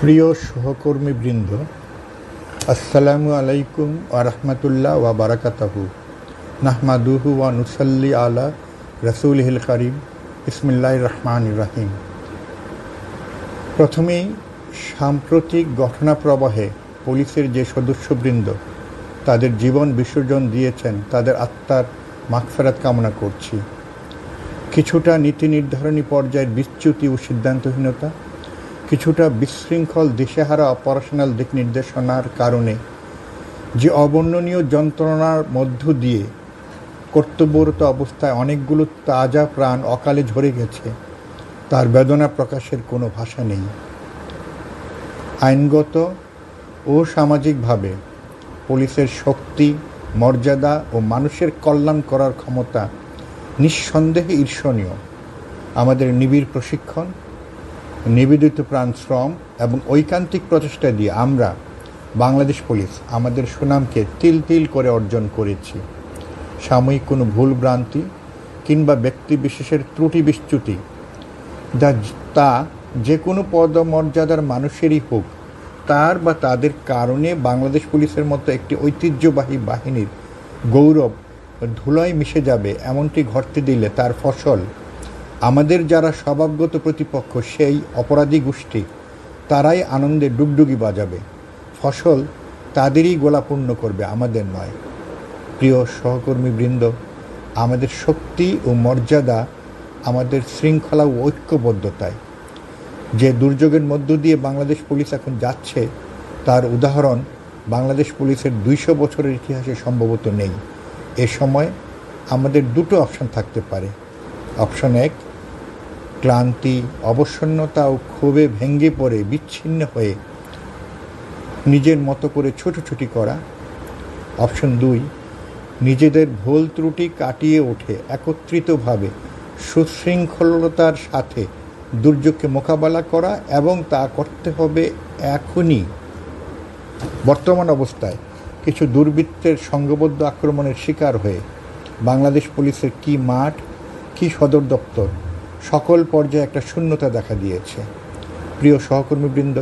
প্রিয় সহকর্মীবৃন্দ, আসসালামু আলাইকুম ওয়া রাহমাতুল্লাহ ওয়া বারাকাতুহু। নাহমাদুহু ওয়া নুসাল্লি আলা রাসূলিহিল কারীম। বিসমিল্লাহির রহমানির রহিম। প্রথমেই সাম্প্রতিক ঘটনাপ্রবাহে পুলিশের যে সদস্যবৃন্দ তাদের জীবন বিসর্জন দিয়েছেন, তাদের আত্মার মাগফিরাত কামনা করছি। কিছুটা নীতি নির্ধারণী পর্যায়ের বিচ্যুতি ও সিদ্ধান্তহীনতা, কিছুটা বিশৃঙ্খল দিশেহারা অপারেশনাল দিক নির্দেশনার কারণে যে অবর্ণনীয় যন্ত্রণার মধ্য দিয়ে কর্তব্যরত অবস্থায় অনেকগুলো তাজা প্রাণ অকালে ঝরে গেছে, তার বেদনা প্রকাশের কোনো ভাষা নেই। আইনগত ও সামাজিকভাবে পুলিশের শক্তি, মর্যাদা ও মানুষের কল্যাণ করার ক্ষমতা নিঃসন্দেহে ঈর্ষণীয়। আমাদের নিবিড় প্রশিক্ষণ, নিবেদিত প্রাণ শ্রম এবং ঐকান্তিক প্রচেষ্টা দিয়ে আমরা বাংলাদেশ পুলিশ আমাদের সুনামকে তিল তিল করে অর্জন করেছি। সাময়িক কোনো ভুলভ্রান্তি কিংবা ব্যক্তিবিশেষের ত্রুটি বিচ্যুতি তা যে কোনো পদমর্যাদার মানুষেরই হোক, তার বা তাদের কারণে বাংলাদেশ পুলিশের মতো একটি ঐতিহ্যবাহী বাহিনীর গৌরব ধুলোয় মিশে যাবে, এমনটি ঘটতে দিলে তার ফসল আমাদের যারা স্বভাবগত প্রতিপক্ষ, সেই অপরাধী গোষ্ঠী, তারাই আনন্দে ডুগডুগি বাজাবে। ফসল তাদেরই গোলাপূর্ণ করবে, আমাদের নয়। প্রিয় সহকর্মীবৃন্দ, আমাদের শক্তি ও মর্যাদা আমাদের শৃঙ্খলা ও ঐক্যবদ্ধতায়। যে দুর্যোগের মধ্য দিয়ে বাংলাদেশ পুলিশ এখন যাচ্ছে, তার উদাহরণ বাংলাদেশ পুলিশের 200 বছরের ইতিহাসে সম্ভবত নেই। এ সময় আমাদের দুটো অপশন থাকতে পারে। অপশন 1, ক্লান্তি, অবসন্নতা ও ক্ষোভে ভেঙে পড়ে বিচ্ছিন্ন হয়ে নিজের মতো করে ছুটোছুটি করা। অপশন 2, নিজেদের ভুল ত্রুটি কাটিয়ে ওঠে একত্রিতভাবে সুশৃঙ্খলতার সাথে দুর্যোগকে মোকাবেলা করা, এবং তা করতে হবে এখনই। বর্তমান অবস্থায় কিছু দুর্বৃত্তের সংঘবদ্ধ আক্রমণের শিকার হয়ে বাংলাদেশ পুলিশের কি মাঠ, কি সদর দপ্তর, সকল পর্যায়ে একটা শূন্যতা দেখা দিয়েছে। প্রিয় সহকর্মীবৃন্দ,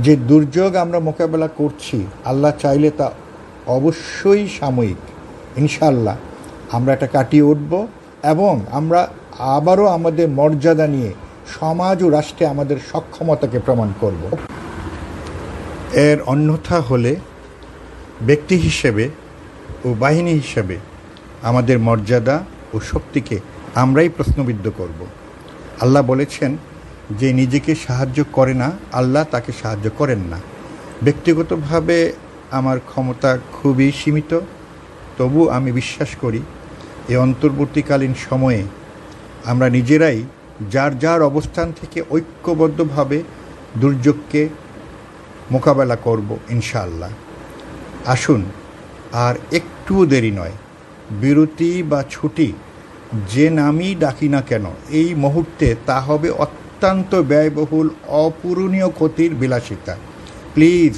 যে দুর্যোগ আমরা মোকাবেলা করছি, আল্লাহ চাইলে তা অবশ্যই সাময়িক। ইনশাআল্লাহ আমরা এটা কাটিয়ে উঠব এবং আমরা আবারও আমাদের মর্যাদা নিয়ে সমাজ ও রাষ্ট্রে আমাদের সক্ষমতাকে প্রমাণ করব। এর অন্যথা হলে ব্যক্তি হিসেবে ও বাহিনী হিসেবে আমাদের মর্যাদা ও শক্তিকে আমরাই প্রশ্নবিদ্ধ করব। আল্লাহ বলেছেন, যে নিজেকে সাহায্য করে না, আল্লাহ তাকে সাহায্য করেন না। ব্যক্তিগতভাবে আমার ক্ষমতা খুবই সীমিত, তবু আমি বিশ্বাস করি এই অন্তর্বর্তীকালীন সময়ে আমরা নিজেরাই যার যার অবস্থান থেকে ঐক্যবদ্ধভাবে দুর্যোগকে মোকাবেলা করব ইনশাআল্লাহ। আসুন, আর একটুও দেরি নয়, বিরতি বা ছুটি যে নামই ডাকি না কেন, এই মুহূর্তে তা হবে অত্যন্ত ব্যয়বহুল, অপূরণীয় ক্ষতির বিলাসিতা। প্লিজ,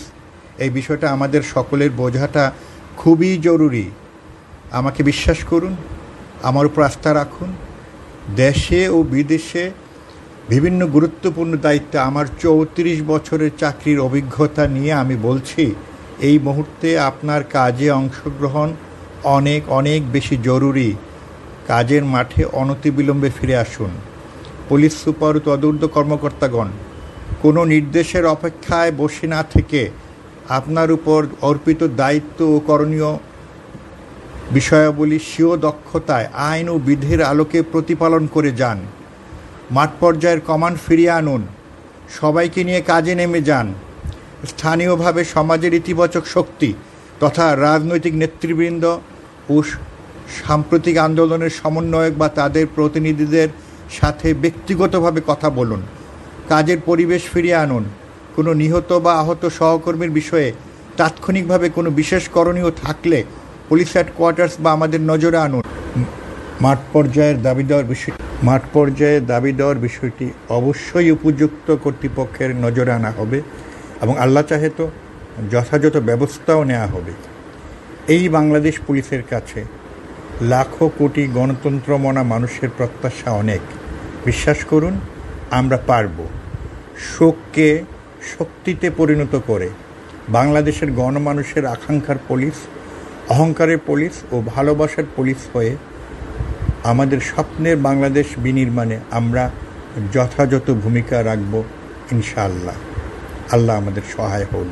এই বিষয়টা আমাদের সকলের বোঝাটা খুবই জরুরি। আমাকে বিশ্বাস করুন, আমার উপর আস্থা রাখুন। দেশে ও বিদেশে বিভিন্ন গুরুত্বপূর্ণ দায়িত্বে আমার 34 বছরের চাকরির অভিজ্ঞতা নিয়ে আমি বলছি, এই মুহূর্তে আপনার কাজে অংশগ্রহণ অনেক অনেক বেশি জরুরি। কাজের মাঠে অনতিবিলম্বে ফিরে আসুন। পুলিশ সুপার ও তদূর্ধ্ব কর্মকর্তাগণ, কোনো নির্দেশের অপেক্ষায় বসে না থেকে আপনার উপর অর্পিত দায়িত্ব ও করণীয় বিষয়াবলী স্বীয় দক্ষতায় আইন ও বিধির আলোকে প্রতিপালন করে যান। মাঠ পর্যায়ের কমান্ড ফিরিয়ে আনুন। সবাইকে নিয়ে কাজে নেমে যান। স্থানীয়ভাবে সমাজের ইতিবাচক শক্তি তথা রাজনৈতিক নেতৃবৃন্দ ও সাম্প্রতিক আন্দোলনের সমন্বয়ক বা তাদের প্রতিনিধিদের সাথে ব্যক্তিগতভাবে কথা বলুন। কাজের পরিবেশ ফিরিয়ে আনুন। কোনো নিহত বা আহত সহকর্মীর বিষয়ে তাৎক্ষণিকভাবে কোনো বিশেষ করণীয় থাকলে পুলিশ হেডকোয়ার্টার্স বা আমাদের নজরে আনুন। মাঠ পর্যায়ে দাবি দেওয়ার বিষয়টি অবশ্যই উপযুক্ত কর্তৃপক্ষের নজরে আনা হবে এবং আল্লাহ চাহে তো যথাযথ ব্যবস্থাও নেওয়া হবে। এই বাংলাদেশ পুলিশের কাছে লাখো কোটি গণতন্ত্রমনা মানুষের প্রত্যাশা অনেক। বিশ্বাস করুন, আমরা পারব। শোককে শক্তিতে পরিণত করে বাংলাদেশের গণমানুষের আকাঙ্ক্ষার পুলিশ, অহংকারের পুলিশ ও ভালোবাসার পুলিশ হয়ে আমাদের স্বপ্নের বাংলাদেশ বিনির্মাণে আমরা যথাযথ ভূমিকা রাখব ইনশাআল্লাহ। আল্লাহ আমাদের সহায় হন।